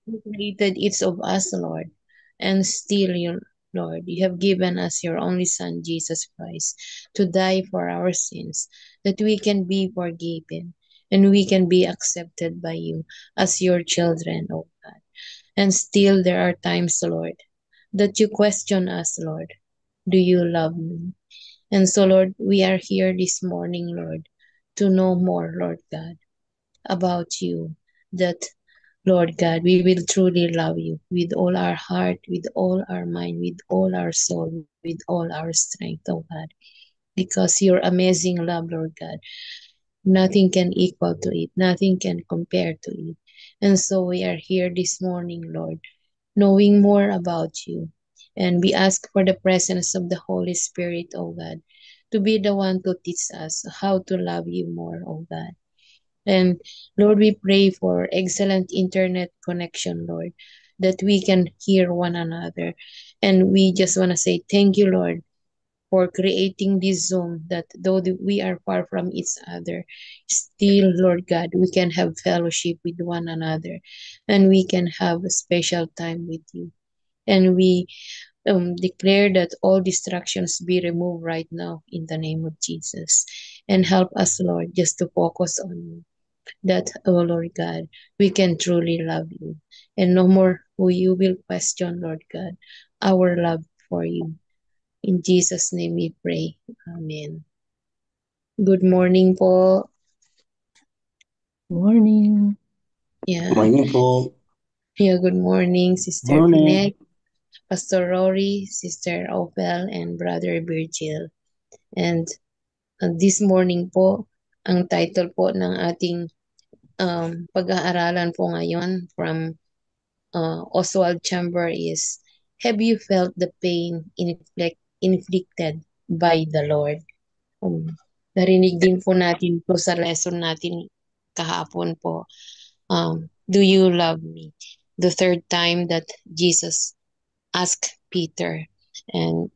You created each of us, Lord, and still, you, Lord, you have given us your only Son, Jesus Christ, to die for our sins, that we can be forgiven and we can be accepted by you as your children, oh God. And still, there are times, Lord, that you question us, Lord. Do you love me? And so, Lord, we are here this morning, Lord, to know more, Lord God, about you, that Lord God, we will truly love you with all our heart, with all our mind, with all our soul, with all our strength, oh God. Because your amazing love, Lord God, nothing can equal to it, nothing can compare to it. And so we are here this morning, Lord, knowing more about you. And we ask for the presence of the Holy Spirit, oh God, to be the one to teach us how to love you more, oh God. And Lord, we pray for excellent internet connection, Lord, that we can hear one another. And we just want to say thank you, Lord, for creating this Zoom, that though we are far from each other, still, Lord God, we can have fellowship with one another and we can have a special time with you. And we declare that all distractions be removed right now in the name of Jesus. And help us, Lord, just to focus on you, that, oh Lord God, we can truly love you. And no more will you will question, Lord God, our love for you. In Jesus' name we pray. Amen. Good morning po. Morning. Yeah. Morning po. Yeah, good morning, Sister Morning. Pineg, Pastor Rory, Sister Opel, and Brother Virgil. And this morning po, ang title po ng ating pag-aaralan po ngayon from Oswald Chamber is, have you felt the pain inflicted by the Lord? Narinig din po natin po sa lesson natin kahapon po. Do you love me? The third time that Jesus asked Peter. And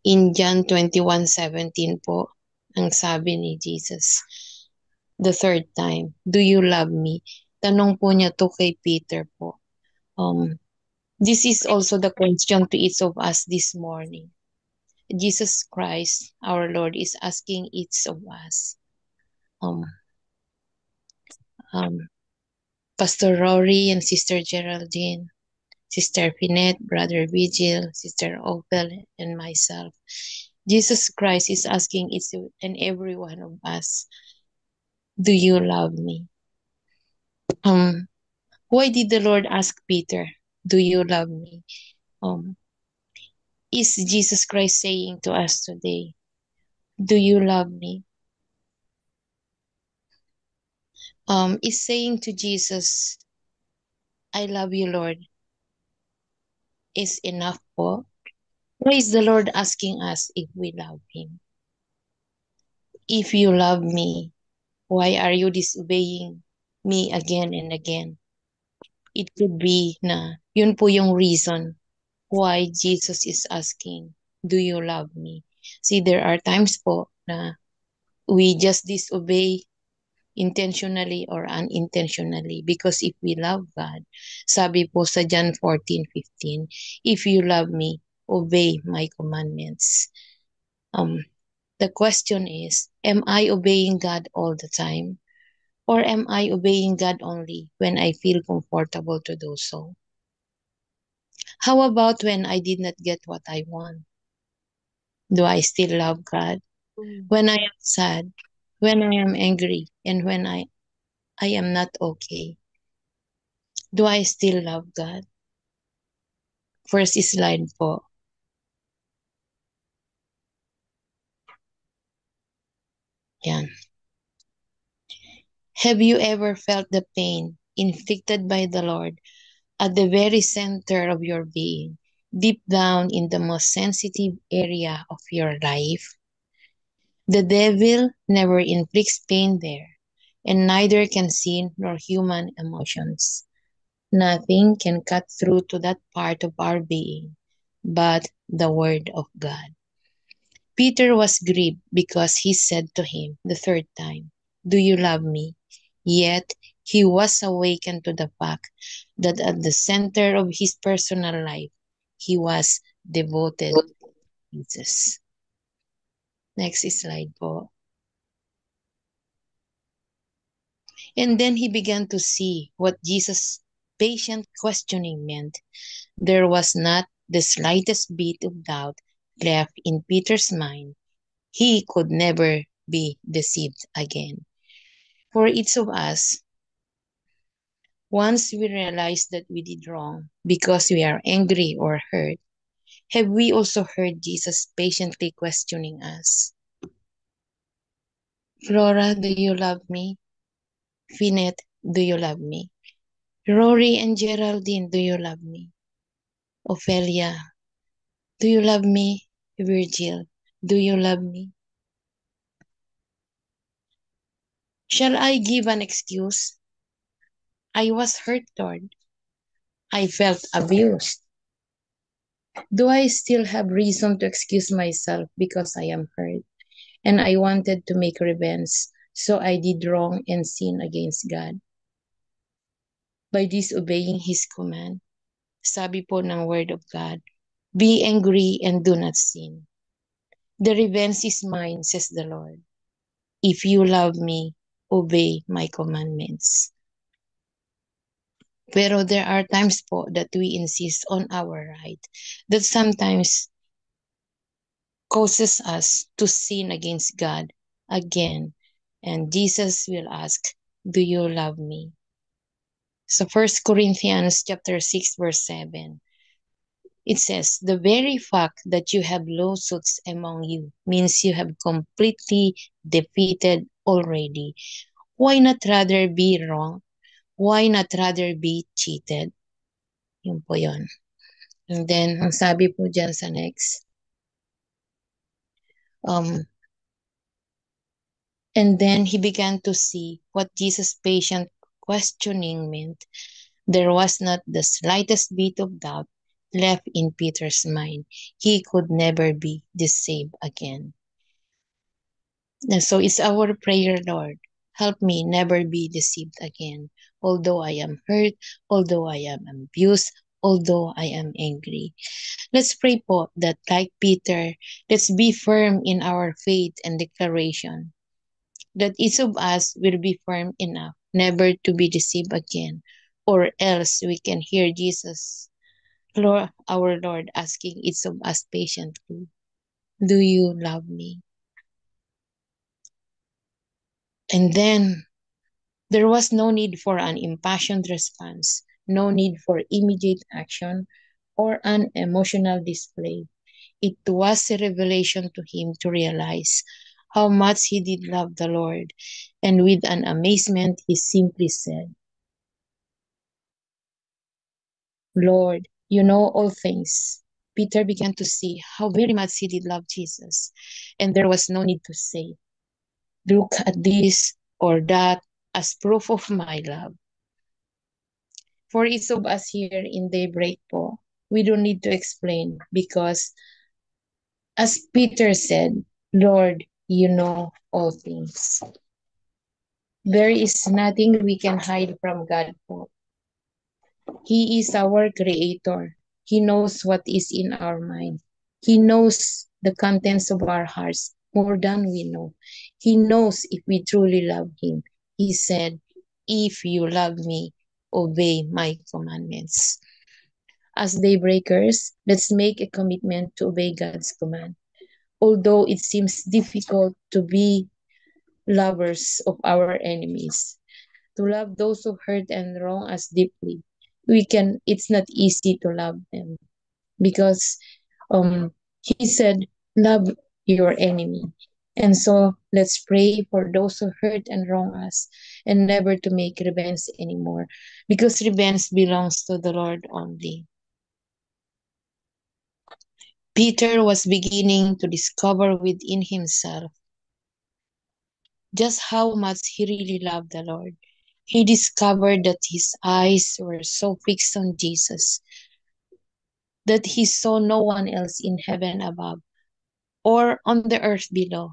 in John 21:17 po, ang sabi ni Jesus, the third time, do you love me? Tanong po niya to kay Peter po. This is also the question to each of us this morning. Jesus Christ, our Lord, is asking each of us. Um, um, Pastor Rory and Sister Geraldine, Sister Pinette, Brother Vigil, Sister Opel, and myself. Jesus Christ is asking each and every one of us, do you love me? Why did the Lord ask Peter, do you love me? Is Jesus Christ saying to us today, do you love me? Is saying to Jesus, I love you, Lord, is enough po? Why is the Lord asking us if we love Him? If you love me, why are you disobeying me again and again? It could be na yun po yung reason why Jesus is asking, do you love me? See, there are times po na we just disobey intentionally or unintentionally, because if we love God, sabi po sa John 14:15, if you love me, obey my commandments. The question is, am I obeying God all the time? Or am I obeying God only when I feel comfortable to do so? How about when I did not get what I want? Do I still love God? When I am sad, when I am angry, and when I am not okay, do I still love God? First slide po. Yan. Have you ever felt the pain inflicted by the Lord at the very center of your being, deep down in the most sensitive area of your life? The devil never inflicts pain there, and neither can sin nor human emotions. Nothing can cut through to that part of our being but the Word of God. Peter was grieved because he said to him the third time, do you love me? Yet he was awakened to the fact that at the center of his personal life, he was devoted to Jesus. Next slide po. And then he began to see what Jesus' patient questioning meant. There was not the slightest bit of doubt left in Peter's mind. He could never be deceived again. For each of us, once we realize that we did wrong because we are angry or hurt, have we also heard Jesus patiently questioning us? Flora, do you love me? Finette, do you love me? Rory and Geraldine, do you love me? Ophelia, do you love me? Virgil, do you love me? Shall I give an excuse? I was hurt, Lord. I felt abused. Do I still have reason to excuse myself because I am hurt and I wanted to make revenge, so I did wrong and sin against God by disobeying His command? Sabi po ng Word of God, be angry and do not sin. The revenge is mine, says the Lord. If you love me, obey my commandments. Pero there are times po that we insist on our right, that sometimes causes us to sin against God again. And Jesus will ask, do you love me? So 1 Corinthians chapter 6 verse 7, it says, the very fact that you have lawsuits among you means you have completely defeated already. Why not rather be wrong? Why not rather be cheated? Yun po yun. And then, ang sabi po dyan sa next, and then he began to see what Jesus' patient questioning meant. There was not the slightest bit of doubt left in Peter's mind. He could never be deceived again. And so it's our prayer, Lord. Help me never be deceived again. Although I am hurt, although I am abused, although I am angry. Let's pray po that like Peter, let's be firm in our faith and declaration. That each of us will be firm enough never to be deceived again, or else we can hear Jesus, Lord, our Lord, asking each of us patiently, do you love me? And then there was no need for an impassioned response, no need for immediate action or an emotional display. It was a revelation to him to realize how much he did love the Lord. And with an amazement, he simply said, Lord, you know all things. Peter began to see how very much he did love Jesus. And there was no need to say, look at this or that as proof of my love. For each of us here in Daybreak po, we don't need to explain because as Peter said, Lord, you know all things. There is nothing we can hide from God po. He is our creator. He knows what is in our mind. He knows the contents of our hearts more than we know. He knows if we truly love him. He said, if you love me, obey my commandments. As daybreakers, let's make a commitment to obey God's command. Although it seems difficult to be lovers of our enemies, to love those who hurt and wrong us deeply, it's not easy to love them because he said, love your enemy. And so let's pray for those who hurt and wrong us and never to make revenge anymore because revenge belongs to the Lord only. Peter was beginning to discover within himself just how much he really loved the Lord. He discovered that his eyes were so fixed on Jesus that he saw no one else in heaven above or on the earth below.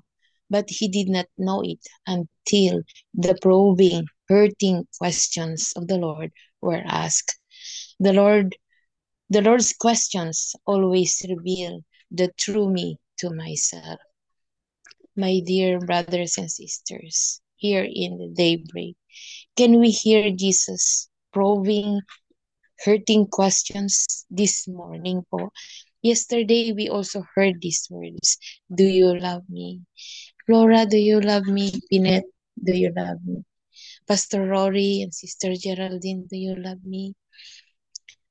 But he did not know it until the probing hurting questions of the Lord were asked. The Lord, the Lord's questions always reveal the true me to myself. My dear brothers and sisters, here in the daybreak, can we hear Jesus probing, hurting questions this morning po? Yesterday, we also heard these words, do you love me? Flora, do you love me? Pinette, do you love me? Pastor Rory and Sister Geraldine, do you love me?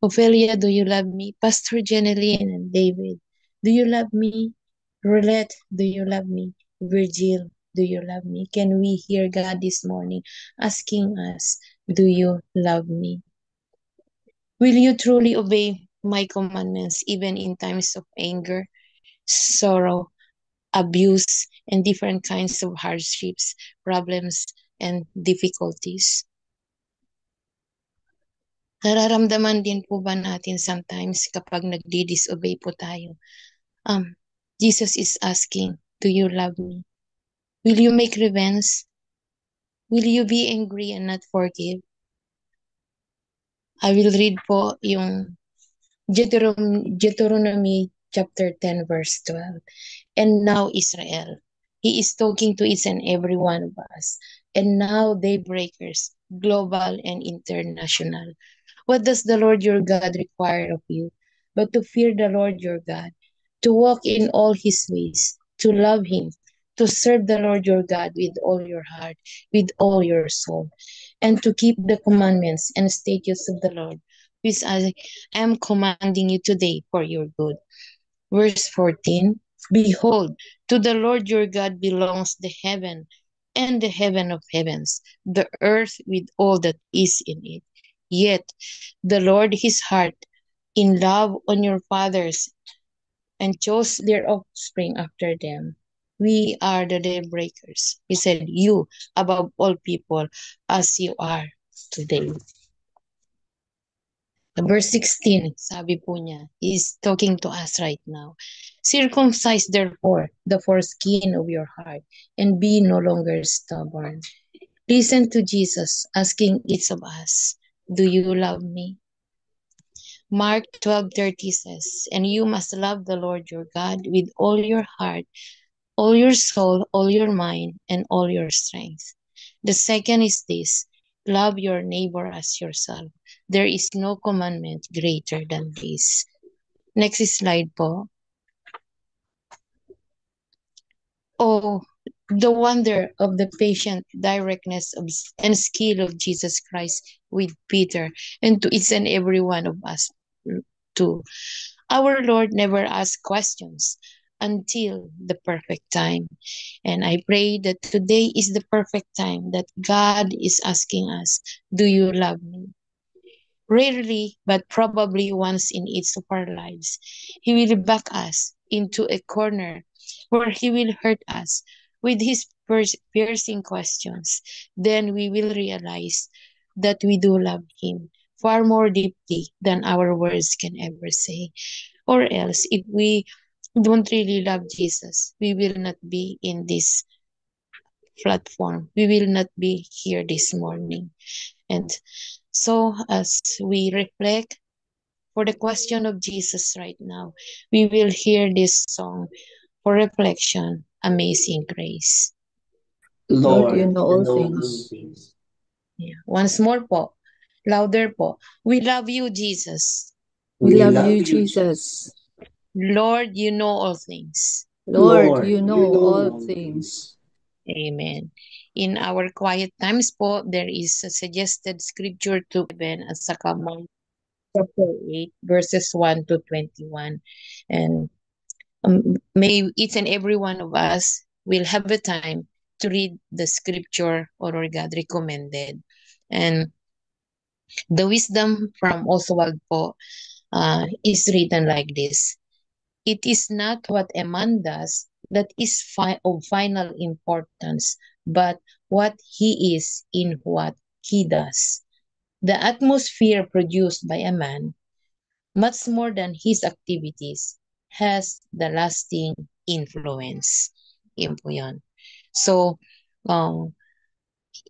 Ophelia, do you love me? Pastor Jeneline and David, do you love me? Roulette, do you love me? Virgil, do you love me? Can we hear God this morning asking us, do you love me? Will you truly obey my commandments even in times of anger, sorrow, abuse, and different kinds of hardships, problems, and difficulties? Nararamdaman din po ba natin sometimes kapag nagdi-disobey po tayo? Jesus is asking, do you love me? Will you make revenge? Will you be angry and not forgive? I will read po yung Deuteronomy chapter 10 verse 12. And now Israel, he is talking to each and every one of us. And now daybreakers, global and international. What does the Lord your God require of you? But to fear the Lord your God, to walk in all his ways, to love him, to serve the Lord your God with all your heart, with all your soul, and to keep the commandments and statutes of the Lord, which I am commanding you today for your good. Verse 14, behold, to the Lord your God belongs the heaven and the heaven of heavens, the earth with all that is in it. Yet the Lord his heart in love on your fathers and chose their offspring after them. We are the daybreakers. He said, you above all people as you are today. Verse 16, sabi po niya, is talking to us right now. Circumcise therefore the foreskin of your heart and be no longer stubborn. Listen to Jesus asking each of us, do you love me? Mark 12:30 says, and you must love the Lord your God with all your heart, all your soul, all your mind, and all your strength. The second is this, love your neighbor as yourself. There is no commandment greater than this. Next slide po. Oh, the wonder of the patient directness of, and skill of Jesus Christ with Peter and to each and every one of us too. Our Lord never asks questions until the perfect time. And I pray that today is the perfect time that God is asking us, do you love me? Rarely, but probably once in each of our lives, He will back us into a corner where He will hurt us with His piercing questions. Then we will realize that we do love Him far more deeply than our words can ever say. Or else, if we don't really love Jesus, we will not be in this platform. We will not be here this morning. And so, as we reflect for the question of Jesus right now, we will hear this song for reflection, Amazing Grace. Lord, you Lord, know you all know all things. things. Yeah. Once more po, louder po. We love you, Jesus. We We love love you, you, Jesus. Jesus. Lord, you know all things. Lord, Lord, you you know know all all things. things. Amen. In our quiet times po, there is a suggested scripture to given at Sakamang chapter 8, verses 1 to 21. And may each and every one of us will have a time to read the scripture or God recommended. And the wisdom from Oswald po is written like this. It is not what a man does that is of final importance, but what he is in what he does. The atmosphere produced by a man, much more than his activities, has the lasting influence. Yun po yun. So,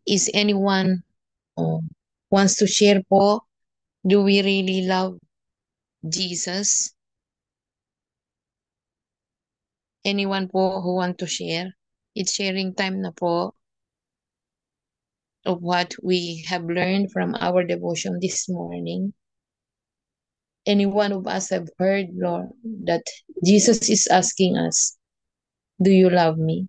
is anyone wants to share po, do we really love Jesus? Anyone po who want to share? It's sharing time na po of what we have learned from our devotion this morning. Any one of us have heard, Lord, that Jesus is asking us, do you love me?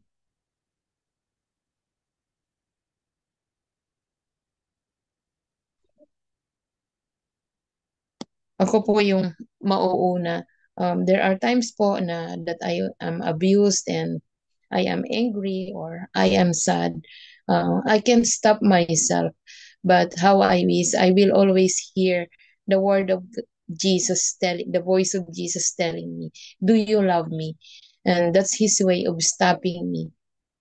Ako po yung mauuna. There are times po na that I am abused and I am angry or I am sad. I can stop myself, but how I wish I will always hear the word of Jesus telling, the voice of Jesus telling me, "Do you love me?" And that's His way of stopping me,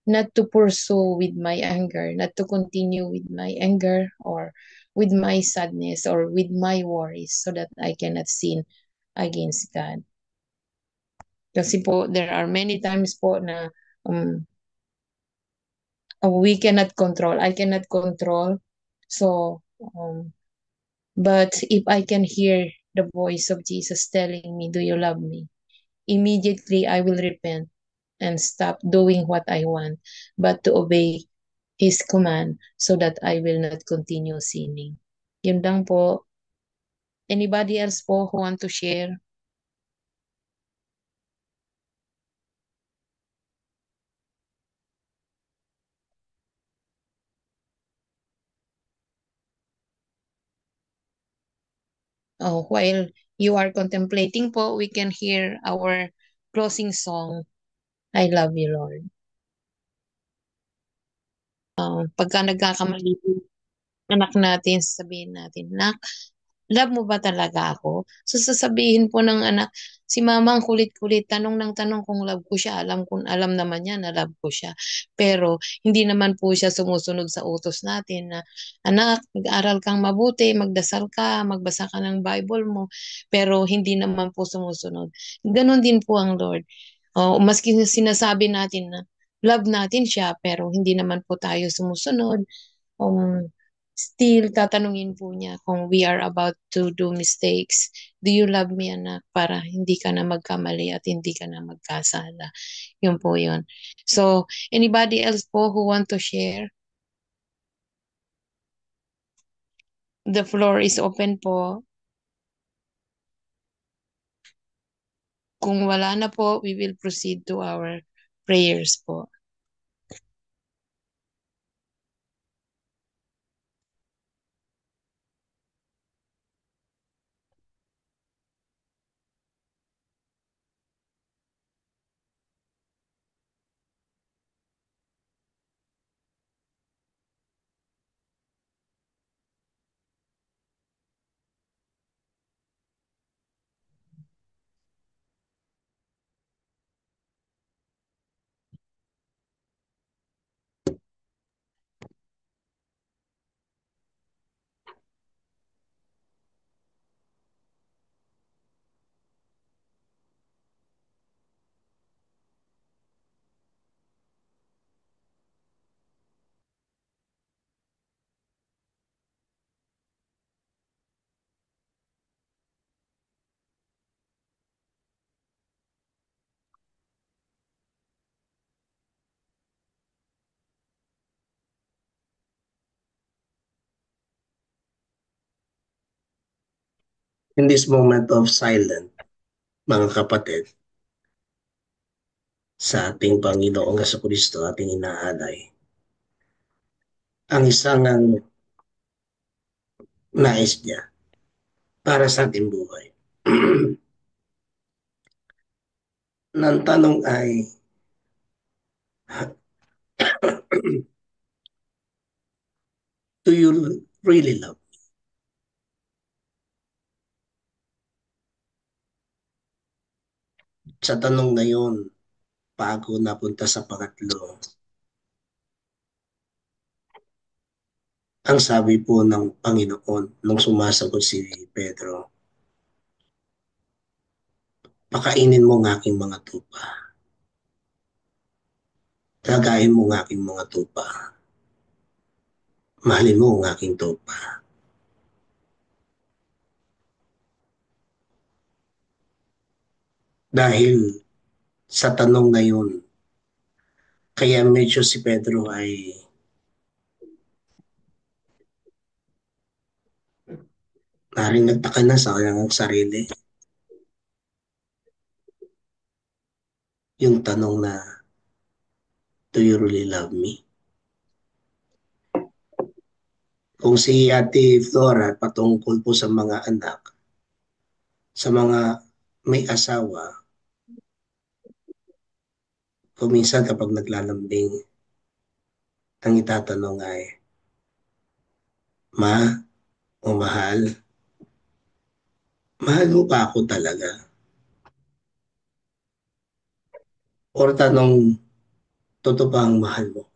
not to pursue with my anger, not to continue with my anger or with my sadness or with my worries so that I cannot sin against God. Kasi po, there are many times po na we cannot control. I cannot control. So, but if I can hear the voice of Jesus telling me, do you love me? Immediately I will repent and stop doing what I want, but to obey His command so that I will not continue sinning. Yun lang po. Anybody else po who want to share? Oh, while you are contemplating po, we can hear our closing song, I Love You, Lord. Pagka nagkakamali po anak natin, sabihin natin, Nak, love mo ba talaga ako? So sasabihin po ng anak, si mama ang kulit-kulit, tanong ng tanong kung love ko siya. Alam naman niya na love ko siya. Pero hindi naman po siya sumusunod sa utos natin na, anak, mag-aral kang mabuti, magdasal ka, magbasa ka ng Bible mo. Pero hindi naman po sumusunod. Ganon din po ang Lord. Maski sinasabi natin na love natin siya, pero hindi naman po tayo sumusunod. um, Still tatanungin po niya kung we are about to do mistakes. Do you love me, anak? Para hindi ka na magkamali at hindi ka na magkasala. Yun po yun. So, anybody else po who want to share? The floor is open po. Kung wala na po, we will proceed to our prayers po. In this moment of silence, mga kapatid, sa ating Panginoong Kristo ating inaalay, ang isang nais niya para sa ating buhay. Nang tanong ay, do you really love? Sa tanong na yun, bago napunta sa pangatlo, ang sabi po ng Panginoon nung sumasagot si Pedro, pakainin mo ng aking mga tupa. Tagayin mo ng aking mga tupa. Mahalin mo ang aking tupa. Dahil sa tanong na yun, kaya medyo si Pedro ay naring nagtaka na sa kanyang sarili. Yung tanong na, do you really love me? Kung si Ate Flora patungkol po sa mga anak, sa mga may asawa, kung minsan kapag naglalambing, ang itatanong ay, Ma o mahal, mahal mo pa ako talaga? Or tanong, totoo ba ang mahal mo?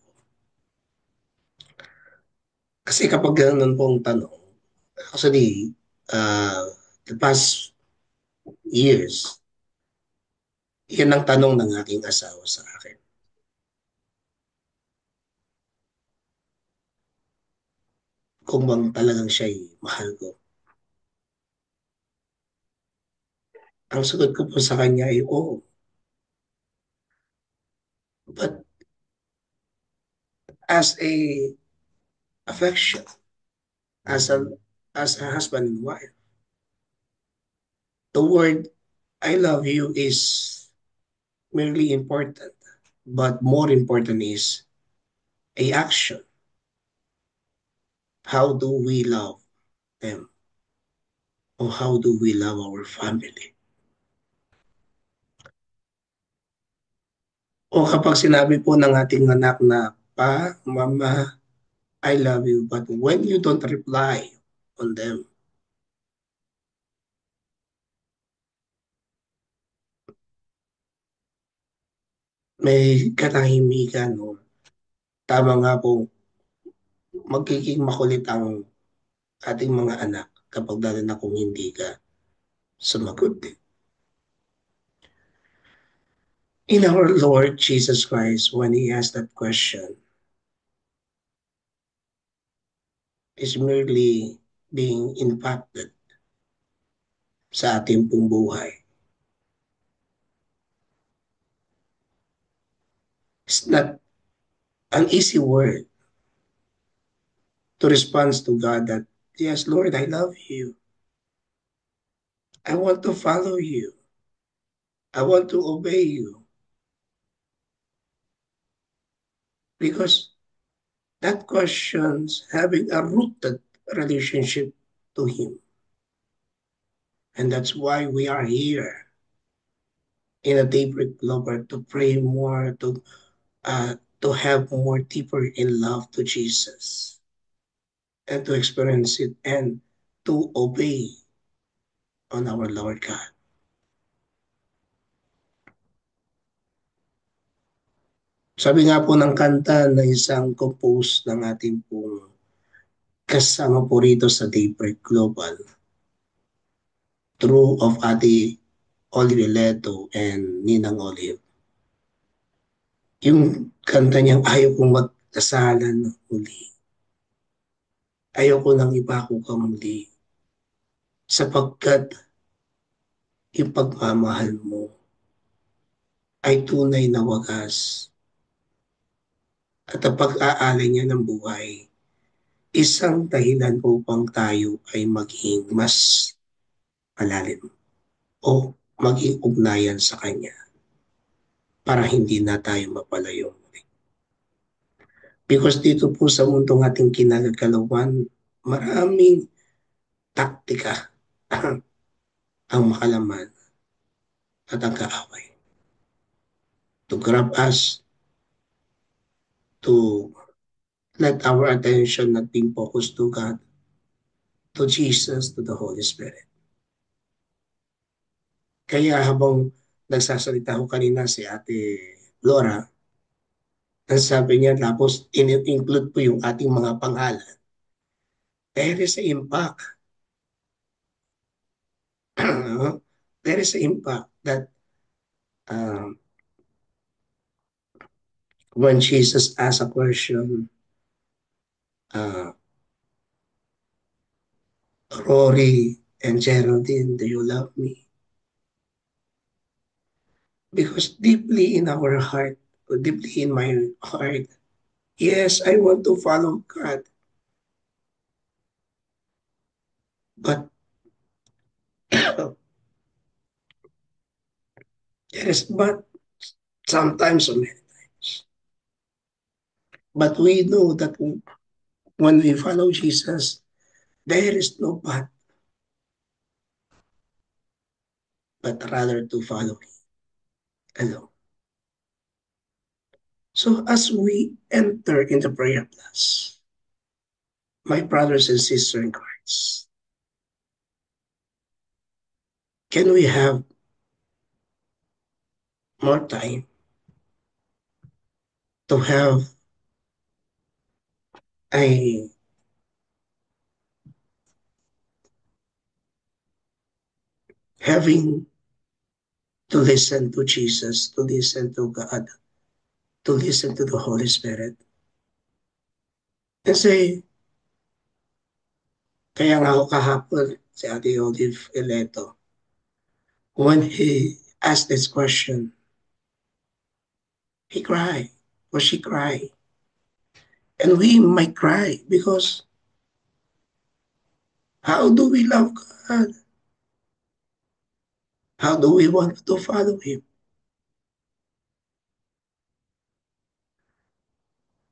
Kasi kapag ganun po ang tanong, actually, the past years, yan ang tanong ng aking asawa sa akin. Kung bang talagang siya'y mahal ko. Ang sagot ko po sa kanya ay oo. But as a affection, as a as a husband and wife, the word I love you is merely important. But more important is a action. How do we love them? Or how do we love our family? O kapag sinabi po ng ating anak na, Pa, Mama, I love you, but when you don't reply on them, may katahimikan o tama nga po, magiging makulit ang ating mga anak kapag lalo na kung hindi ka sumagot din. In our Lord Jesus Christ, when He asked that question, is merely being impacted sa ating pong buhay. It's not an easy word to respond to God that, yes, Lord, I love you. I want to follow you. I want to obey you. Because that question's having a rooted relationship to Him. And that's why we are here in a daybreak global to pray more, to have more deeper in love to Jesus and to experience it and to obey on our Lord God. Sabi nga po ng kanta na isang compose ng ating pong kasama po rito sa Daybreak Global, True of Ate Olive Leto and Ninang Olive. Yung kanta niyang ayaw kong magkasalan muli. Ayaw ko nang ipako ka muli. Sapagkat yung pagmamahal mo ay tunay na wagas. At ang pag-aalay niya ng buhay, isang dahilan upang tayo ay maging mas malalim o maging ugnayan sa Kanya para hindi na tayo mapalayo muli. Because dito po sa mundong ating kinagagalawan, maraming taktika ang makalaman at ang kaaway to grab us, to let our attention not being focused to God, to Jesus, to the Holy Spirit. Kaya habang nagsasalita ko kanina si Ate Laura, ang sabi niya tapos in-include po yung ating mga pangalan. There is an impact. There is an impact that um, when Jesus asked a question, uh, Rory and Geraldine, do you love me? Because deeply in our heart, or deeply in my heart, yes, I want to follow God, but there is but sometimes so many times. But we know that when we follow Jesus, there is no but, but rather to follow Him alone. So as we enter in the prayer class, my brothers and sisters in Christ, can we have more time to have a having to listen to Jesus, to listen to God, to listen to the Holy Spirit, and say, kaya nga ako kahapon si Ate Olive Eleto, when he asked this question, he cried or she cried. And we might cry because how do we love God? How do we want to follow Him?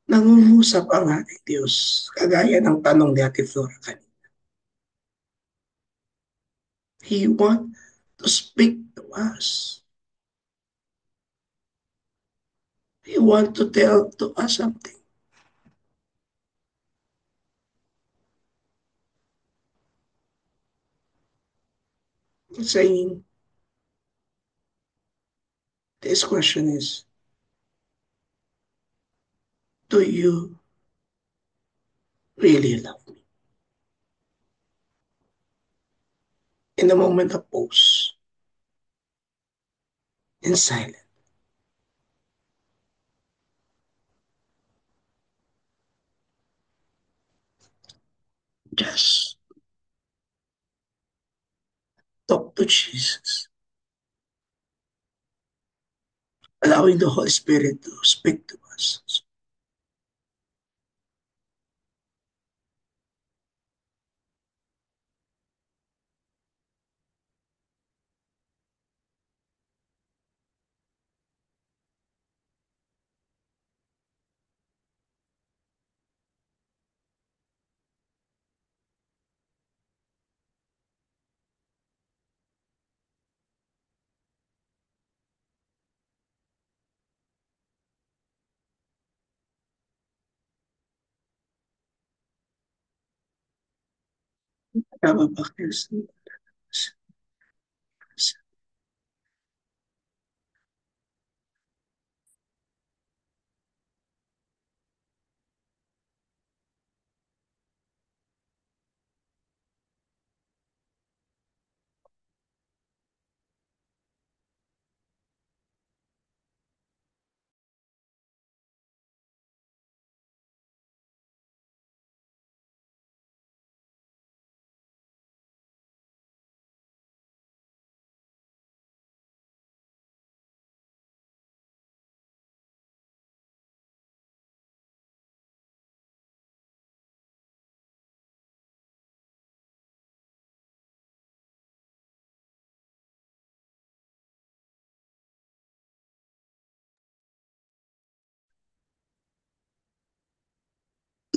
Nangungusap ang ating Diyos, kagaya ng tanong ni Ate Flora kanina. He want to speak to us. He want to tell to us something. He's saying, this question is, do you really love me? In a moment of pause, in silence, just talk to Jesus, allowing the Holy Spirit to speak to us.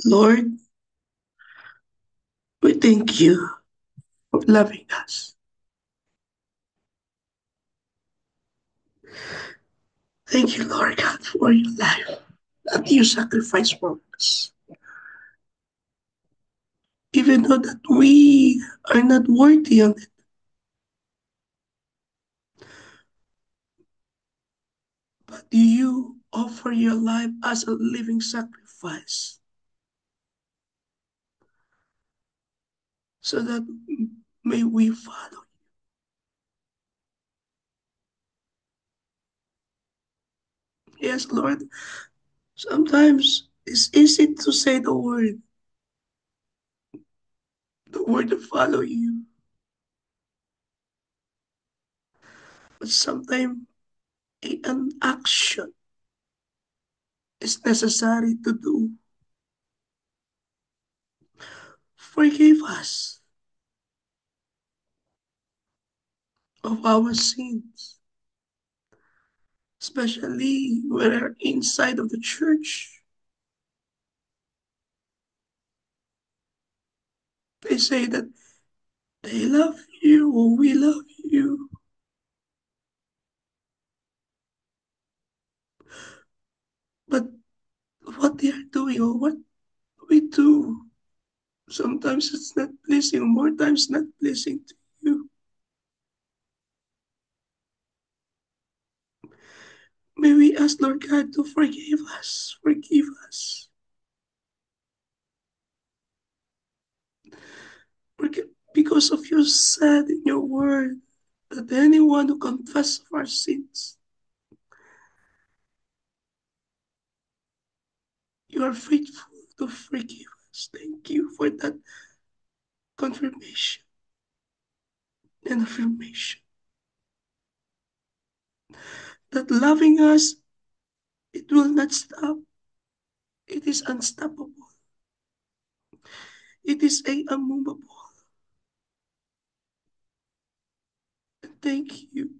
Lord, we thank you for loving us. Thank you, Lord God, for your life that you sacrificed for us. Even though that we are not worthy of it, but you offer your life as a living sacrifice so that may we follow. Yes, Lord, sometimes it's easy to say the word, the word to follow you, but sometimes an action is necessary to do. Forgive us of our sins, especially when we're inside of the church. They say that they love you or we love you, but what they are doing or what we do, sometimes it's not pleasing, more times not pleasing to you. May we ask Lord God to forgive us. Because of you said in your word that anyone who confesses our sins, you are faithful to forgive us. Thank you for that confirmation and affirmation. That loving us, it will not stop. It is unstoppable. It is unmovable. And thank you.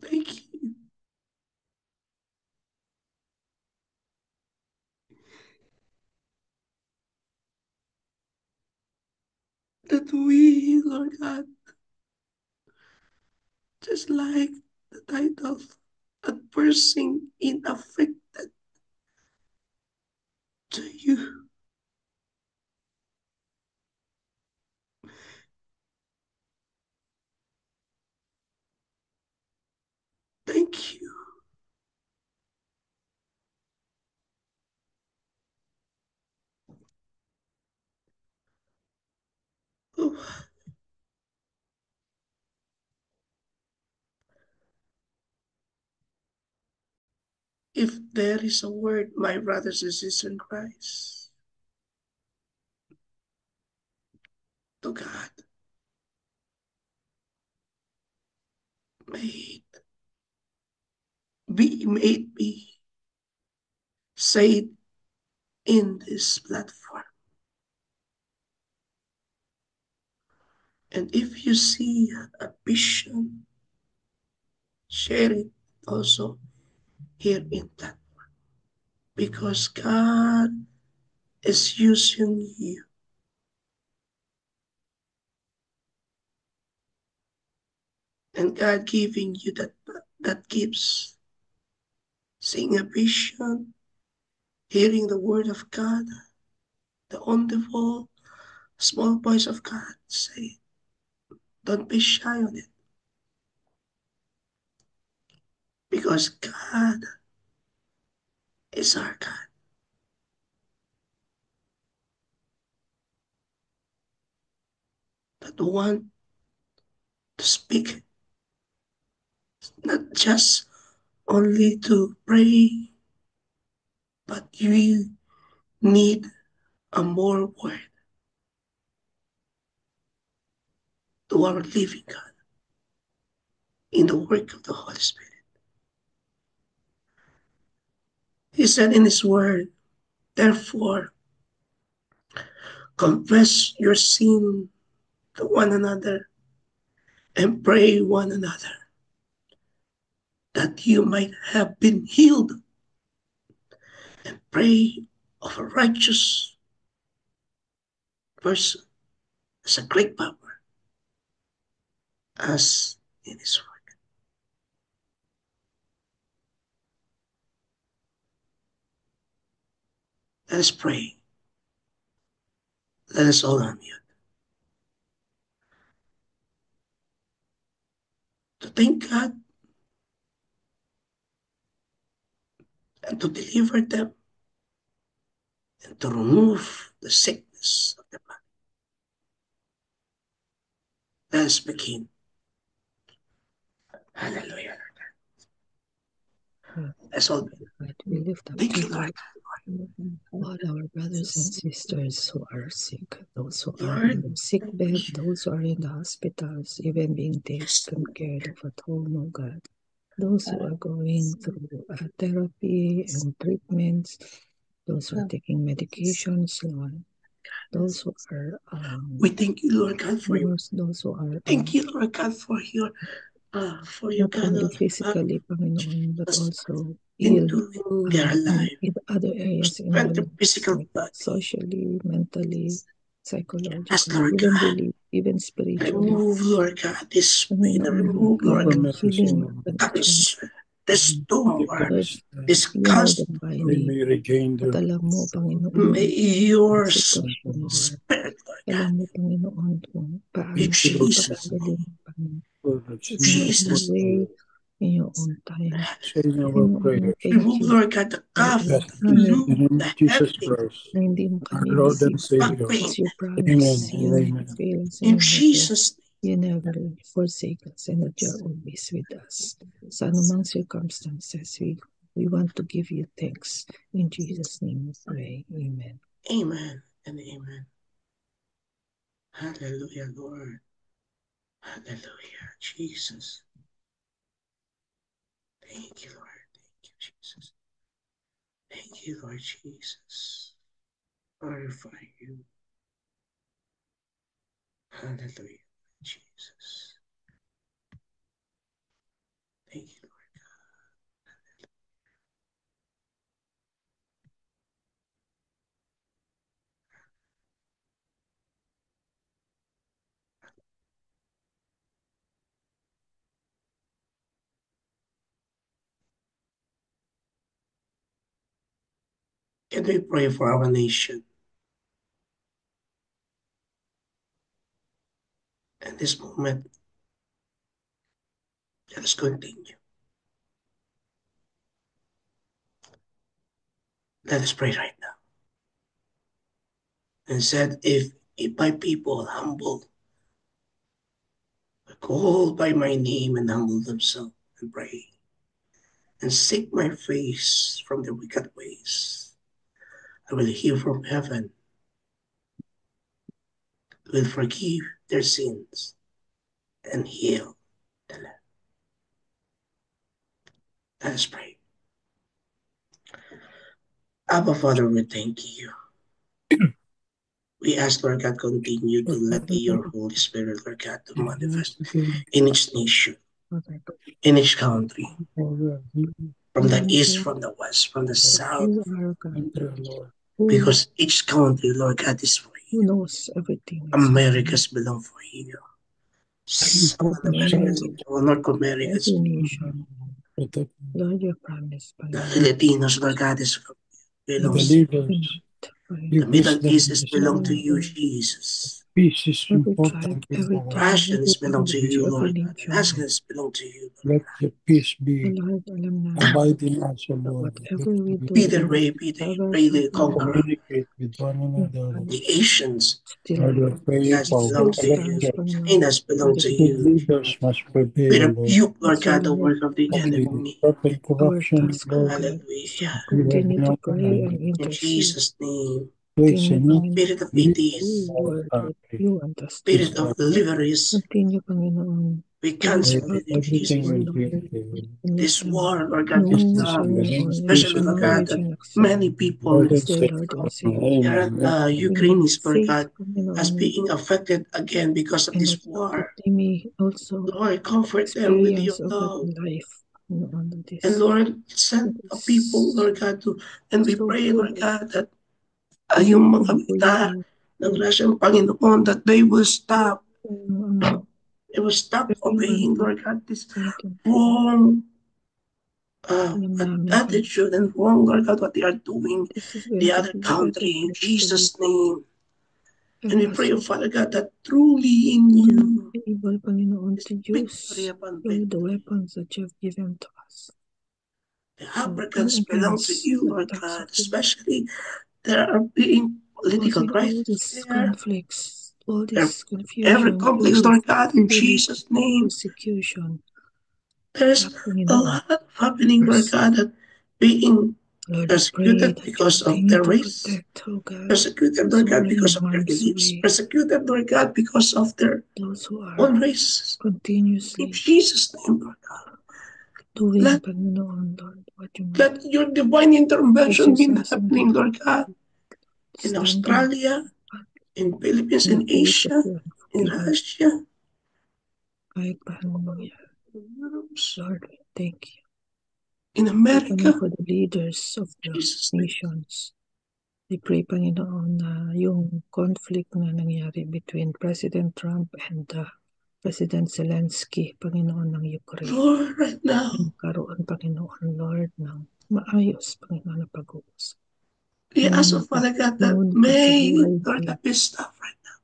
Thank you that we, Lord God, just like the title, that person in affected to you. Thank you. Oh, if there is a word, my brothers and sisters in Christ, to God, may it be said in this platform. And if you see a vision, share it also here in that. Because God is using you. And God giving you that gives. Seeing a vision, hearing the word of God, the audible, small voice of God say, don't be shy on it. Because God is our God. That want to speak, not just only to pray, but we need a more word to our living God in the work of the Holy Spirit. He said in his word, therefore, confess your sin to one another and pray one another that you might have been healed, and pray of a righteous person as a great power as in his work. Let us pray. Let us all unmute to thank God and to deliver them and to remove the sickness of the body. Let us begin. Hallelujah. Let's all We lift up thank to you, Lord. you all our brothers and sisters who are sick, those who are Lord, in the sick bed, those who are in the hospitals, even being taken care of at home, oh God. Those who are going through therapy and treatments, those who are taking medications, Lord. Those who are we thank you, Lord God, for you. those who are Thank you, Lord God, for your not God only physically, Panginoon, but also ill into their life. in other areas in Strength their their physical life, body. socially, mentally, Yes, psychologically, Lord even God. really, even spiritually. Remove, Lord God, this pain. Panginoon, Remove, Lord God, healing cancer, this tumor, Lord, this you know cancer. them by name. At alam mo, Panginoon, May your sitwasyon nila. spirit, Lord Alam God, mo, Panginoon, kung in paano sila Jesus' papagaling, name. Panginoon. In your own Jesus' way, name. in your own time. Panginoon, thank Remove, you. Lord God, the cough, Lord, the flu, the headache, na hindi mo kami back As pain. you promise, you never fail us and In Jesus' you never forsake us and that you're always with us. Sa anumang circumstances, we want to give you thanks. In Jesus' name we pray. Amen. Amen and amen. Hallelujah, Lord. Hallelujah, Jesus. Thank you, Lord. Thank you, Jesus. Thank you, Lord Jesus. Glorify you. Hallelujah, Jesus. Thank you, Lord God. Can we pray for our nation? In this moment, let us continue. Let us pray right now. And said, if my people humble, call by my name and humble themselves and pray, and seek my face from their wicked ways, I will hear from heaven, will forgive their sins and heal the land. Let us pray. Abba, Father, we thank you. We ask, Lord God, continue to let your Holy Spirit, Lord God, to manifest in each nation, in each country, from the east, from the west, from the south, because each country, Lord God, is for you. Who knows everything? Americas belong for you. South America, North America, Lord, your promise. the Filipinos, Lord God, is belongs to you. The Middle East is belong to you, Jesus. Peace is every important. every Russia is belong to you, every Lord God. nation. Alaska is belong to you, Lord Let God. the peace be Lord, alam abide in us, O Lord. whatever we do, Be the ray, be the conqueror. Communicate with one another. The Asians, Lord, we pray that for belong to our you. church. China's belong to Good you. leaders must We prevail, Lord. rebuke, Lord God, the work of the Of the enemy. total corruption, Lord. Hallelujah. continue to not pray and In intercede. Jesus' name. place enough Spirit of leaders peace, in our country. You want us to Spirit of deliverance, continue, Panginoon, we cancel it in Everything Jesus' will name. be okay. This war, Lord God, no is one not, Peace especially, and Lord God, that encouraging many people, Lord, and say, Amen. Ukraine is, Lord faith, God, as being affected again because of and this that war. they may also Lord, comfort them with your experience of love. life, And Lord, send a people, Lord God, to, and we so pray, good. Lord God, that yung mga bita ng Russian Panginoon, that they will stop. They will stop obeying, Lord God, this wrong attitude and wrong, Lord God, what they are doing the other country in Jesus' name. And we pray, Father God, that truly in you, able, Panginoon, to use victory upon the victory. weapons that you have given to us. The Africans belong to you, Lord God, especially there are being political crisis there. Conflicts, all this confusion, Every conflict, Lord God, in Jesus' name. persecution. There's a lot happening, Lord God, that being Lord, persecuted because of their race, protect, oh God, persecuted, Lord God, because of their beliefs, persecuted, Lord God, because of their those who are own races. continuously In Jesus' name, Lord God. doing, Let, Panginoon, Lord, what you let your divine intervention be exercising happening, Lord God, in standing Australia, in Philippines, in Asia, in Russia, kahit paano, Lord, we thank you. in America, for the leaders of the Jesus' name. nations. We pray, Panginoon, na yung conflict na nangyari between President Trump and President Zelensky, Panginoon ng Ukraine. Lord, right now, Magkaroon, Panginoon, Lord, ng maayos, Panginoon, na pag-uusap. we ask, Father God, that may, Lord God, be stopped right now.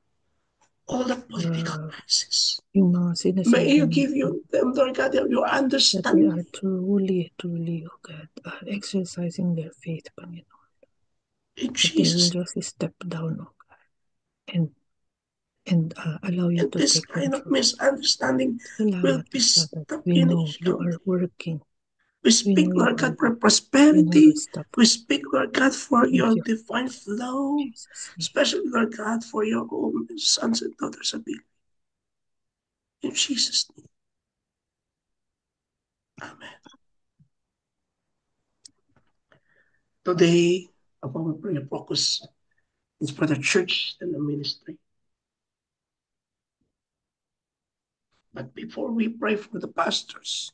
All the political crisis. Yung mga sinasabi, may you give them, Lord God, your understanding. That they are truly, oh God, exercising their faith, Panginoon. In that they will Jesus. just step down, oh God, and allow you and to this take kind control. of misunderstanding will be stopped We in know each you country. are working. We speak, Lord God, for prosperity. We speak, Lord God, for your divine flow, especially, Lord God, for your own sons and daughters of you. In Jesus' name. Amen. Today, our prayer focus is for the church and the ministry. But before we pray for the pastors,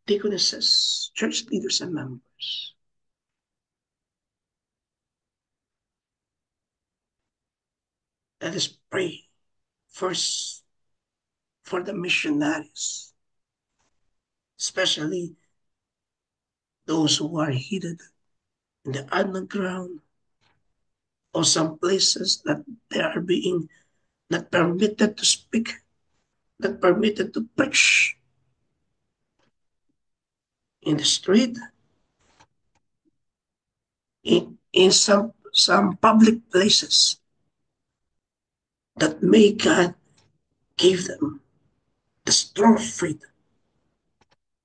deaconesses, church leaders, and members, let us pray first for the missionaries, especially those who are hidden in the underground or some places that they are being not permitted to speak, not permitted to preach in the street, in some public places, that may God give them the strong faith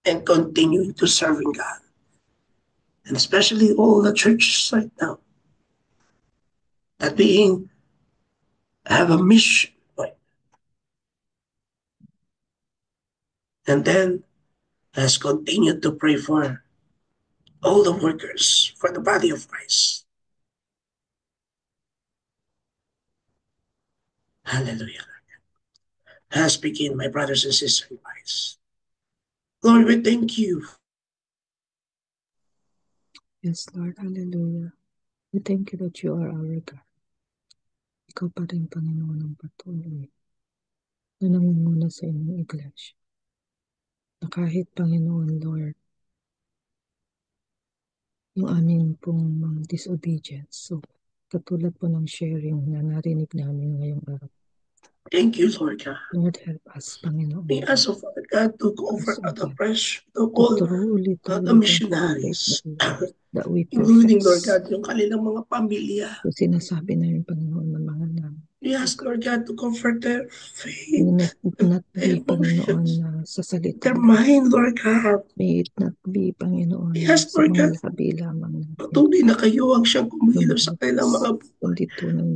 and continue to serving God. And especially all the churches right now that being have a mission, right? And then let's continue to pray for all the workers, for the body of Christ. Hallelujah. Let's begin, my brothers and sisters in Christ. Lord, we thank you. Yes, Lord, hallelujah. We thank you that you are our God. Ikaw pa rin, Panginoon, ang patuloy na nangunguna sa inyong iglesia. Na kahit, Panginoon, Lord, yung aming pong mga disobedience. So, katulad po ng sharing na narinig namin ngayong araw. Thank you, Lord God. Lord, help us, Panginoon. We ask, Father God, to cover the pressure of all the missionaries, including, Lord God, yung kanilang mga pamilya. Sinasabi na yung Panginoon ng mga namin. We ask, Lord God, to comfort their faith, not be, Panginoon, sa salita. Their mind, Lord God. May it not be, Panginoon, yes, sa Lord mga God. labi lamang natin. Patuloy na kayo ang siyang kumilos sa kanilang mga buhay.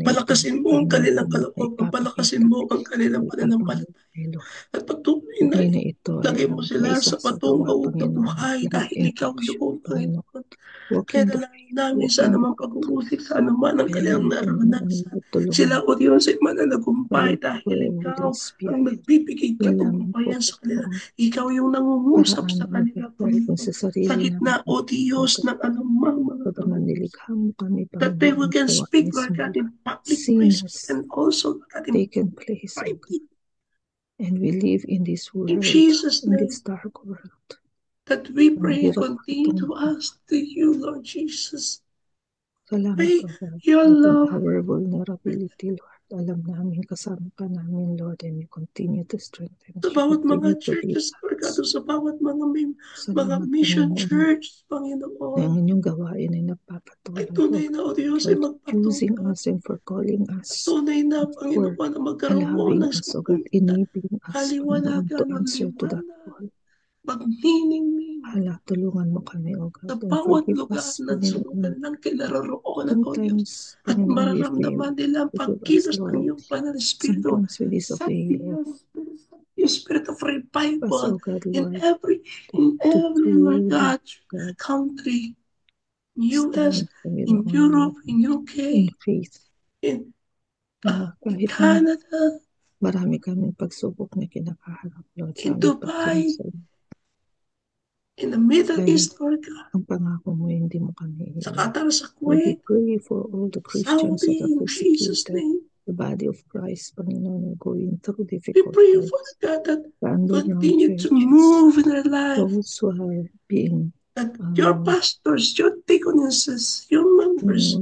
Palakasin mo ang kanilang kalooban, palakasin mo ang kanilang pananampalataya. At patuloy na lagay mo sila sa patungkaw na buhay dahil ikaw yung Panginoon. Kaya dalangin namin sa anumang pag-uusik, sa anuman ang kanilang naranasan. Sila o Diyos ay mananagumpay dahil ikaw ang nagbibigay katagumpayan sa kanila. Ikaw yung nangungusap sa kanila, Panginoon. Sa gitna o Diyos ng anumang mga that they will can speak, Lord God, in public places and also, Lord God, in private. And we live in this world, in Jesus' name, in this dark world. That we pray and continue to ask to you, Lord Jesus. May your love. Our vulnerability, Lord. Alam namin, kasama ka namin, Lord, and you continue to strengthen us. Sa bawat mga churches, Lord God, sa bawat mga mission church, Panginoon. Ang inyong gawain ay napapatuloy. Ay tunay na, O Diyos, ay magpatuloy. Choosing us and for calling us. Tunay na, Panginoon, na magkaroon mo ng enabling us, kaliwanagan to answer to that call. pagniningning Hala, tulungan mo kami, O sa God, and bawat forgive lugar us, na Panginoon. kanilang kinaroroonan, O Diyos. Sometimes, At Panginoon, we fail. mararamdaman nila ang Forgive us, pagkilos ng Lord. iyong Banal na Espiritu. Sometimes we disobey you. Your spirit of Us, revival O God, in Lord, every, to Lord prove, God, God, country, US, stand, in Panginoon, Europe, Lord, in UK, in faith. in, in Kahit na Canada, marami kaming pagsubok na kinakaharap, Lord, sa in aming Dubai, pagtungo sa iyo. in the Middle Dahil East, Lord God, ang pangako mo, hindi mo kami sa iiwan. Qatar, sa Lord, we Kuwait, pray for all the Christians Saudi, that are in Jesus' persecuted, name. the body of Christ, Panginoon, are going through We difficult pray, times. Father God, that The underground continue to churches, move in their life, those who are being, that your pastors, your deaconesses, your members,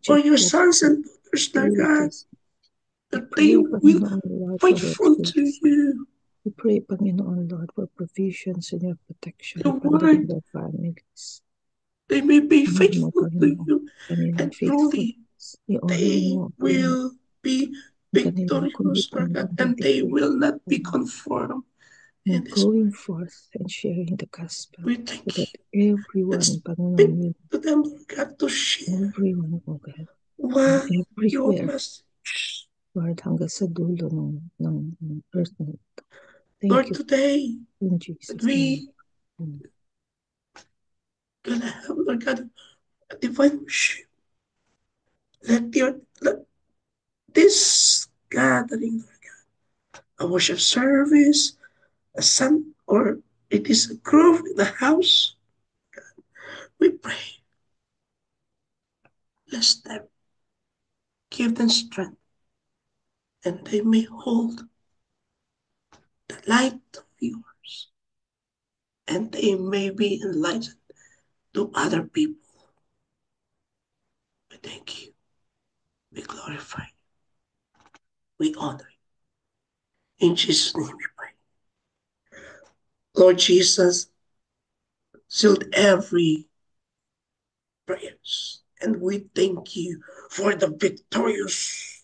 or your rejected, sons and daughters, Lord God, we that pray, they will Panginoon, Lord, for their faithful to faith. you. We pray, Panginoon, Lord, for provisions and your protection The upon them and word, their families. they may be Tingnan mo, faithful to Panginoon, you, kanilang and truly faithfulness. I-honor they mo, Panginoon, will be ang kanilang victorious, Lord God, Panginoon, and they bibigay will not be conformed in and this. going forth and sharing the gospel We so thank that you. everyone, Let's Panginoon, speak to them, Lord God, to share everyone, oh God, what your everywhere, message. Lord, hanggang sa dulo ng earth na ito. Thank Lord, you today, in that Jesus' name. we gonna have, Lord God, a divine worship. Let this gathering, Lord God, a worship service, a sun, or it is a grove in the house. We pray. Bless them. Give them strength. And they may hold the light of yours. And they may be enlightened to other people. We thank you. We glorify you. We honor you. In Jesus' name we pray. Lord Jesus, sealed every prayers. And we thank you for the victorious.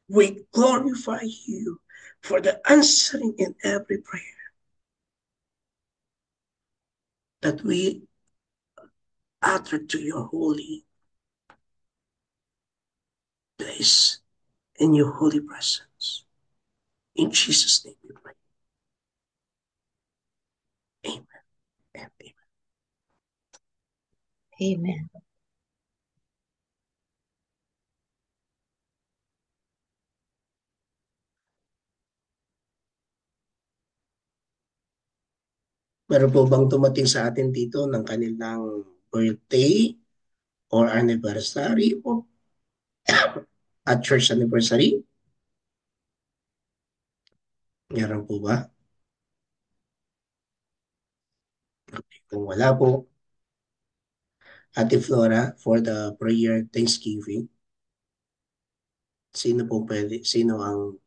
We glorify you for the answering in every prayer that we utter to your holy place in your holy presence. In Jesus' name we pray. Amen and amen. Amen. Meron po bang dumating sa atin dito ng kanilang birthday or anniversary o at church anniversary? Meron po ba? Okay. Kung wala po, Ate Flora, for the prayer Thanksgiving, sino po pwede? Sino ang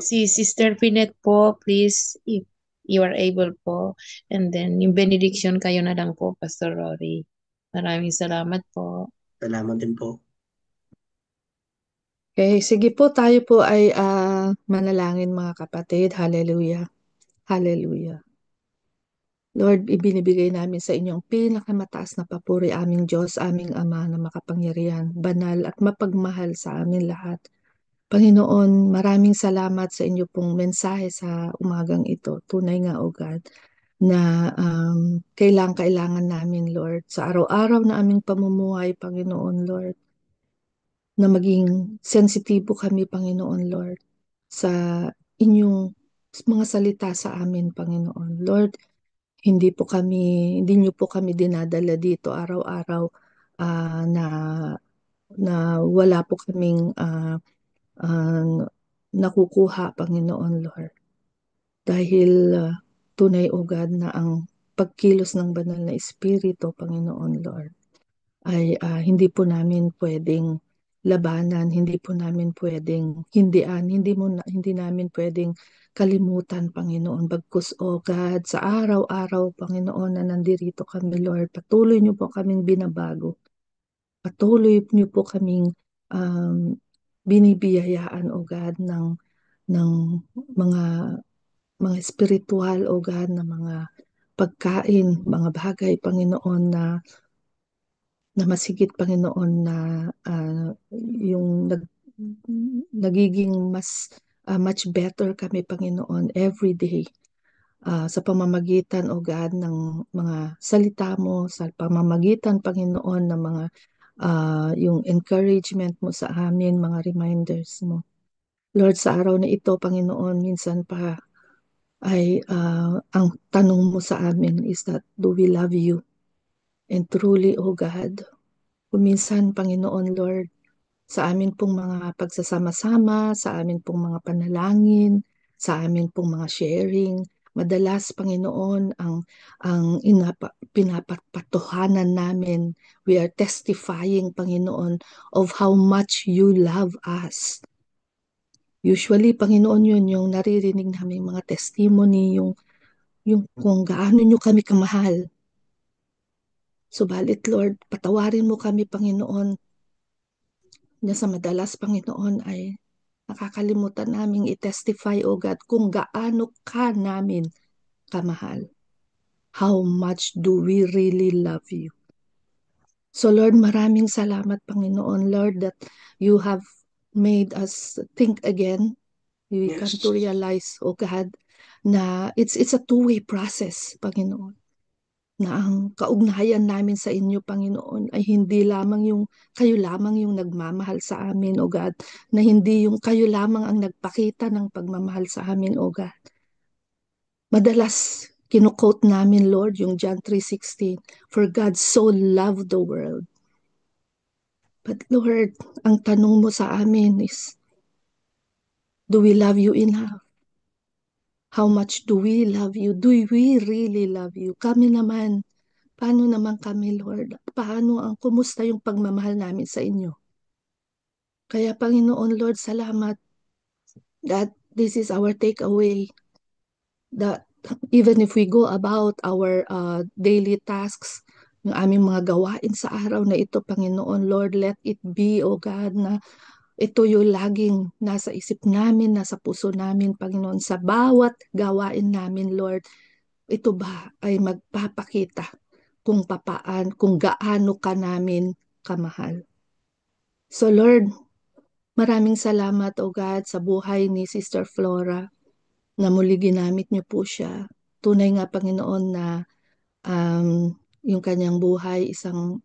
Si Sister Pinet po, please, if you are able po. And then, yung benediction kayo na lang po, Pastor Rory. Maraming salamat po. salamat din po? Okay, sige po, tayo po ay manalangin mga kapatid. Hallelujah. Hallelujah. Lord, ibinibigay namin sa inyo ang pinakamataas na papuri, aming Diyos, aming Ama na makapangyarihan, banal at mapagmahal sa amin lahat. Panginoon, maraming salamat sa inyo pong mensahe sa umagang ito. Tunay nga, O God, na kailangan namin, Lord, sa araw-araw na aming pamumuhay, Panginoon, Lord, na maging sensitibo kami, Panginoon, Lord, sa inyong mga salita sa amin, Panginoon. Lord, hindi niyo po kami dinadala dito araw-araw na wala po kaming ah, nakukuha, Panginoon Lord. Dahil tunay, O God, na ang pagkilos ng banal na Espiritu, Panginoon Lord, ay hindi po namin pwedeng labanan, hindi po namin pwedeng hindian, hindi namin pwedeng kalimutan, Panginoon. Bagkus, O God, sa araw-araw, Panginoon, na nandirito kami, Lord, patuloy niyo po kaming binabago. Patuloy niyo po kaming binibiyayaan, O God, ng mga mga spiritual, O God, na mga pagkain, mga bagay, Panginoon, na masigit, Panginoon, na yung nagiging much better kami, Panginoon, every day. Sa pamamagitan, O God, ng mga salita mo, sa pamamagitan, Panginoon, ng mga yung encouragement mo sa amin, mga reminders mo. Lord, sa araw na ito, Panginoon, minsan pa ay ang tanong mo sa amin is that, do we love you? And truly, O God, kuminsan, Panginoon, Lord, sa amin pong mga pagsasama-sama, sa amin pong mga panalangin, sa amin pong mga sharing, madalas, Panginoon, ang pinapatohanan namin, we are testifying, Panginoon, of how much you love us. Usually, Panginoon, yun yung naririnig namin mga testimony, yung kung gaano nyo kami kamahal. Subalit, Lord, patawarin mo kami, Panginoon, na sa madalas, Panginoon, ay nakakalimutan naming i-testify, O God, kung gaano ka namin kamahal. How much do we really love you? So Lord, maraming salamat, Panginoon, Lord, that you have made us think again. We Yes. come to realize, O God, na it's a two-way process, Panginoon. Na ang kaugnayan namin sa inyo, Panginoon, ay hindi lamang yung kayo lamang yung nagmamahal sa amin, O God, na hindi yung kayo lamang ang nagpakita ng pagmamahal sa amin, O God. Madalas, kino-quote namin, Lord, yung John 3:16, for God so loved the world. But Lord, ang tanong mo sa amin is, do we love you enough? How much do we love you? Do we really love you? Kami naman, paano naman kami, Lord? Kumusta yung pagmamahal namin sa inyo? Kaya, Panginoon, Lord, salamat that this is our takeaway. That even if we go about our daily tasks, yung aming mga gawain sa araw na ito, Panginoon, Lord, let it be, O God, na ito yung laging nasa isip namin, nasa puso namin, Panginoon, sa bawat gawain namin, Lord. Ito ba ay magpapakita kung gaano ka namin kamahal. So Lord, maraming salamat, O God, sa buhay ni Sister Flora na muli ginamit niyo po siya. Tunay nga, Panginoon, na yung kanyang buhay isang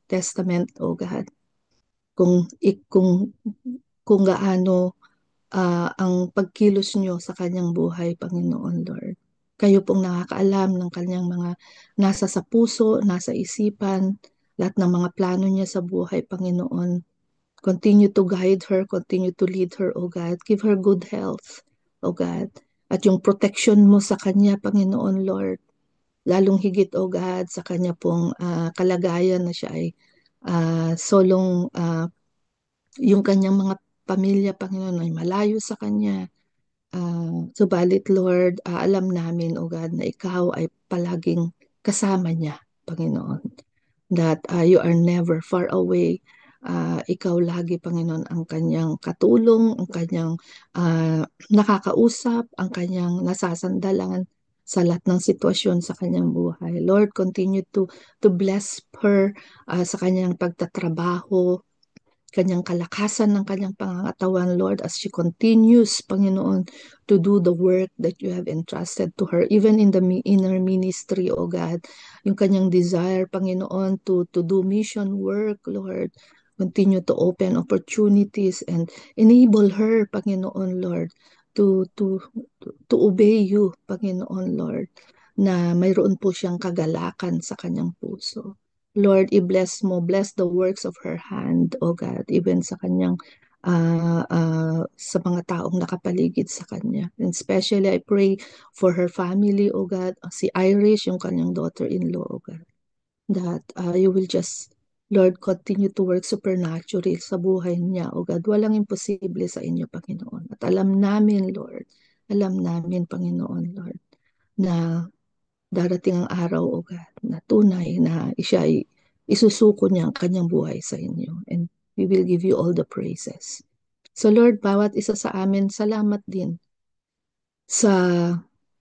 testament, O God, kung gaano ang pagkilos niyo sa kanyang buhay, Panginoon, Lord. Kayo pong nakakaalam ng kanyang mga nasa sa puso, nasa isipan, lahat ng mga plano niya sa buhay, Panginoon. Continue to guide her, continue to lead her, O God. Give her good health, O God. At yung protection mo sa kanya, Panginoon, Lord. Lalong higit, O God, sa kanya pong kalagayan na siya ay solong yung kanyang mga pamilya, Panginoon, ay malayo sa kanya. Subalit, Lord, alam namin, O God, na ikaw ay palaging kasama niya, Panginoon. That you are never far away. Ikaw lagi, Panginoon, ang kanyang katulong, ang kanyang nakakausap, ang kanyang nasasandalan sa lahat ng sitwasyon sa kanyang buhay. Lord, continue to bless her sa kanyang pagtatrabaho, kanyang kalakasan ng kanyang pangangatawan, Lord, as she continues, Panginoon, to do the work that you have entrusted to her, even in the inner ministry, O God, yung kanyang desire, Panginoon, to do mission work, Lord. Continue to open opportunities and enable her, Panginoon, Lord, to obey you, Panginoon, Lord, na mayroon po siyang kagalakan sa kanyang puso. Lord, i-bless mo, bless the works of her hand, O God, even sa kanyang, sa mga taong nakapaligid sa kanya. And especially, I pray for her family, O God, si Irish, yung kanyang daughter-in-law, O God, that you will just, Lord, continue to work supernaturally sa buhay niya, O God. Walang imposible sa inyo, Panginoon. At alam namin, Lord, Panginoon, Lord, na darating ang araw, O God, na tunay na siya ay isusuko niya ang kanyang buhay sa inyo. And we will give you all the praises. So Lord, bawat isa sa amin, salamat din sa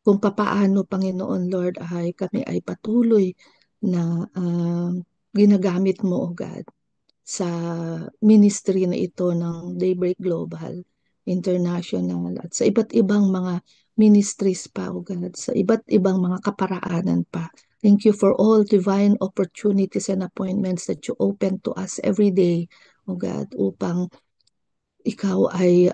kung papaano, Panginoon Lord, kami ay patuloy na ginagamit mo, O God, sa ministry na ito ng Daybreak Global International at sa iba't ibang mga ministries pa, O God, sa iba't ibang mga kaparaanan pa. Thank you for all divine opportunities and appointments that you open to us every day, O God, upang ikaw ay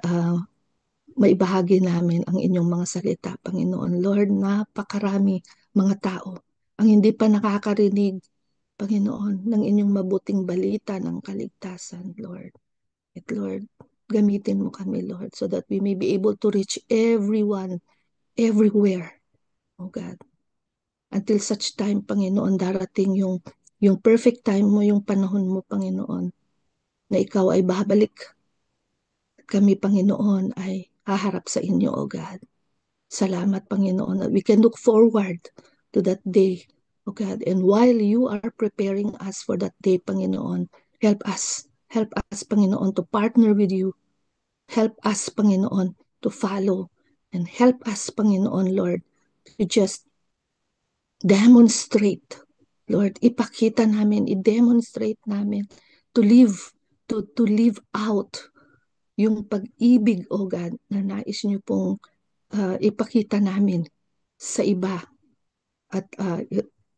maibahagi namin ang inyong mga salita, Panginoon. Lord, napakarami mga tao ang hindi pa nakakarinig, Panginoon, ng inyong mabuting balita ng kaligtasan, Lord. At Lord, gamitin mo kami, Lord, so that we may be able to reach everyone, everywhere, oh God. Until such time, Panginoon, darating yung perfect time mo, yung panahon mo, Panginoon, na ikaw ay babalik. Kami, Panginoon, ay haharap sa inyo, O God. Salamat, Panginoon, that we can look forward to that day, O God. And while you are preparing us for that day, Panginoon, help us, Panginoon, to partner with you. Help us, Panginoon, to follow. And help us, Panginoon, Lord, to just demonstrate, Lord, ipakita namin, i-demonstrate namin, to live out yung pag-ibig, O God, na nais niyo pong ipakita namin sa iba at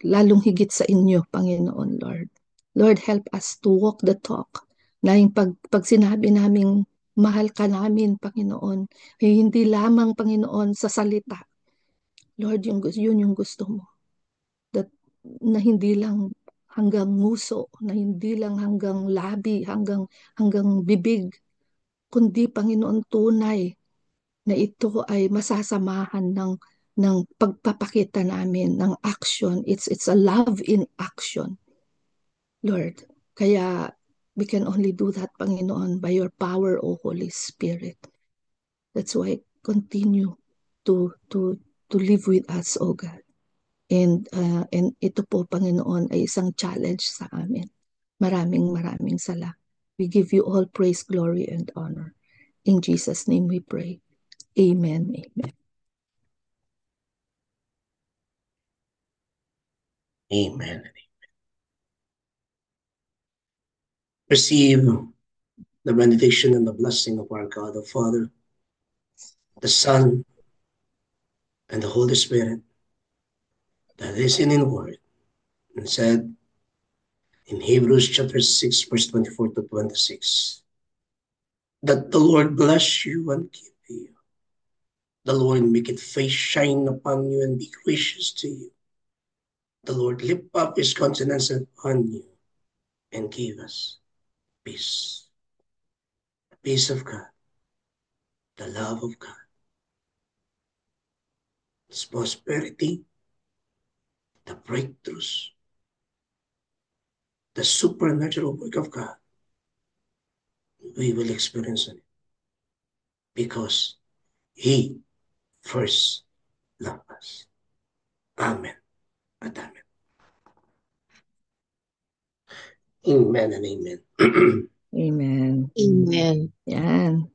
lalong higit sa inyo, Panginoon Lord. Lord, help us to walk the talk. Na yung pag sinabi naming mahal ka namin, Panginoon, hindi lamang, Panginoon, sa salita. Lord, yun yung gusto mo. That, na hindi lang hanggang nguso, na hindi lang hanggang labi, hanggang bibig, kundi, Panginoon, tunay na ito ay masasamahan ng pagpapakita namin ng action. It's a love in action, Lord. Kaya we can only do that, Panginoon, by your power, O Holy Spirit. That's why continue to live with us, O God. And ito po, Panginoon, ay isang challenge sa amin. Maraming salamat. We give you all praise, glory, and honor. In Jesus' name we pray. Amen. Amen. Amen. Receive the benediction and the blessing of our God, the Father, the Son, and the Holy Spirit, that is in the Word, and said in Hebrews chapter 6, verse 24 to 26, that the Lord bless you and keep you. The Lord make his face shine upon you and be gracious to you. The Lord lift up his countenance upon you and give us peace. The peace of God, the love of God, His prosperity, the breakthroughs, the supernatural work of God, we will experience it because He first loved us. Amen. And amen. Amen and amen. Amen. Amen. Yan.